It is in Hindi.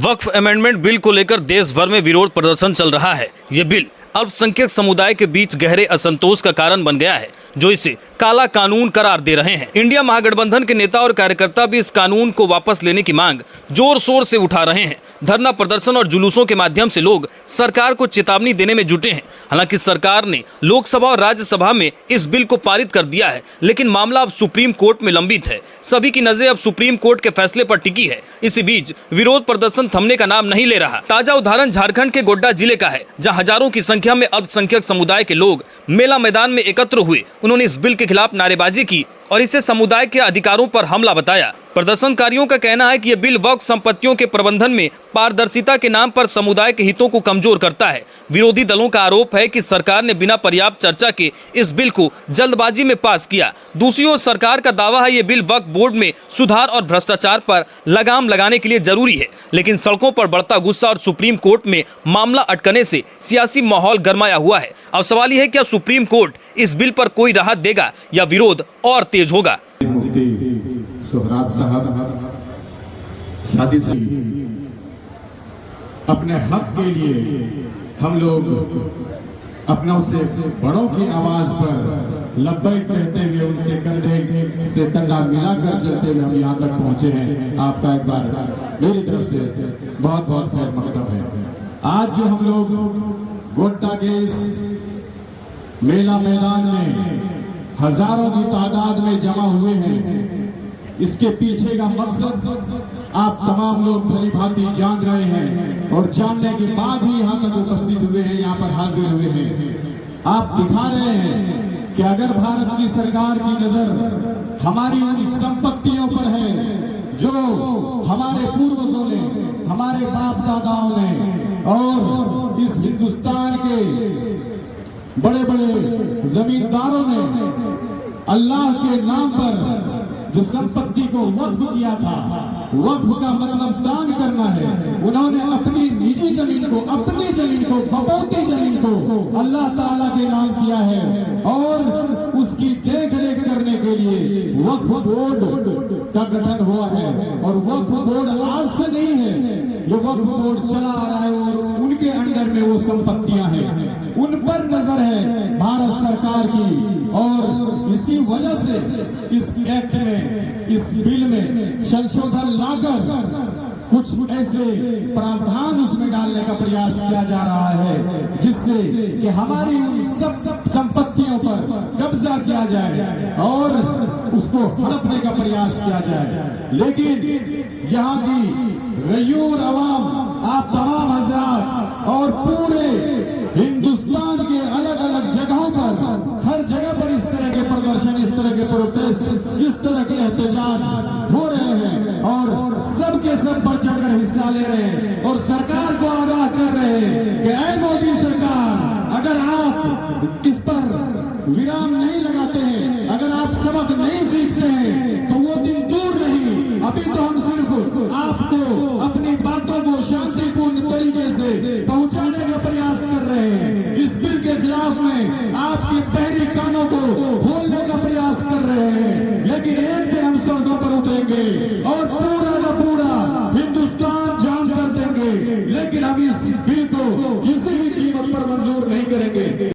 वक्फ अमेंडमेंट बिल को लेकर देश भर में विरोध प्रदर्शन चल रहा है। ये बिल अल्पसंख्यक समुदाय के बीच गहरे असंतोष का कारण बन गया है, जो इसे काला कानून करार दे रहे हैं। इंडिया महागठबंधन के नेता और कार्यकर्ता भी इस कानून को वापस लेने की मांग जोर शोर से उठा रहे हैं। धरना प्रदर्शन और जुलूसों के माध्यम से लोग सरकार को चेतावनी देने में जुटे हैं। हालांकि सरकार ने लोकसभा और राज्यसभा में इस बिल को पारित कर दिया है, लेकिन मामला अब सुप्रीम कोर्ट में लंबित है। सभी की नजरें अब सुप्रीम कोर्ट के फैसले पर टिकी है। इसी बीच विरोध प्रदर्शन थमने का नाम नहीं ले रहा। ताजा उदाहरण झारखंड के गोड्डा जिले का है, जहां हजारों की संख्या में अल्पसंख्यक समुदाय के लोग मेला मैदान में एकत्र हुए। उन्होंने इस बिल के खिलाफ नारेबाजी की और इसे समुदाय के अधिकारों पर हमला बताया। प्रदर्शनकारियों का कहना है कि यह बिल वक्फ संपत्तियों के प्रबंधन में पारदर्शिता के नाम पर समुदाय के हितों को कमजोर करता है। विरोधी दलों का आरोप है कि सरकार ने बिना पर्याप्त चर्चा के इस बिल को जल्दबाजी में पास किया। दूसरी ओर सरकार का दावा है ये बिल वक्फ बोर्ड में सुधार और भ्रष्टाचार पर लगाम लगाने के लिए जरूरी है, लेकिन सड़कों पर बढ़ता गुस्सा और सुप्रीम कोर्ट में मामला अटकने से सियासी माहौल गरमाया हुआ है। अब सवाल यह है, क्या सुप्रीम कोर्ट इस बिल पर कोई राहत देगा या विरोध और तेज होगा? सोहराब साहब शादी से अपने हक के लिए हम लोग अपनों से बड़ों की आवाज पर लब्बैक कहते हुए उनसे कंधे से कंधा मिलाकर चलते हुए हम यहाँ तक पहुंचे हैं। आपका एक बार मेरी तरफ से बहुत बहुत खैर मकदम है। आज जो हम लोग गोड्डा के इस मेला मैदान में हजारों की तादाद में जमा हुए हैं, इसके पीछे का मकसद आप तमाम लोग भली भांति जान रहे हैं और जानने के बाद ही यहाँ तक उपस्थित हुए हैं, यहाँ पर हाजिर हुए हैं। आप दिखा रहे हैं कि अगर भारत की सरकार की नजर हमारी उन संपत्तियों पर है जो हमारे पूर्वजों ने, हमारे बाप दादाओं ने और इस हिंदुस्तान के बड़े बड़े जमींदारों ने अल्लाह के नाम पर जो संपत्ति को वक्फ किया था, वक्फ का मतलब दान करना है। उन्होंने अपनी निजी जमीन को, अपनी जमीन को, बपौती जमीन को अल्लाह ताला के नाम किया है और उसकी देख रेख करने के लिए वक्फ बोर्ड का गठन हुआ है। और वक्फ बोर्ड आज से नहीं है, ये वक्फ बोर्ड चला आ रहा है और उनके अंडर में वो संपत्तियां हैं, उन पर नजर है भारत सरकार की। और इसी वजह से इस एक्ट में, इस बिल में संशोधन लाकर कुछ ऐसे प्रावधान उसमें डालने का प्रयास किया जा रहा है जिससे कि हमारी उन सब संपत्तियों पर कब्जा किया जाए और उसको हड़पने का प्रयास किया जाए। लेकिन यहाँ की गयूर अवाम, आप तमाम हजरात और पूरे हिंदुस्तान के अलग अलग जगहों पर, हर जगह पर इस तरह के प्रदर्शन, इस तरह के प्रोटेस्ट, इस तरह के एहतजाज हो रहे हैं और सब के सब बढ़ चढ़कर हिस्सा ले रहे हैं और सरकार को आगाह कर रहे हैं कि ऐ मोदी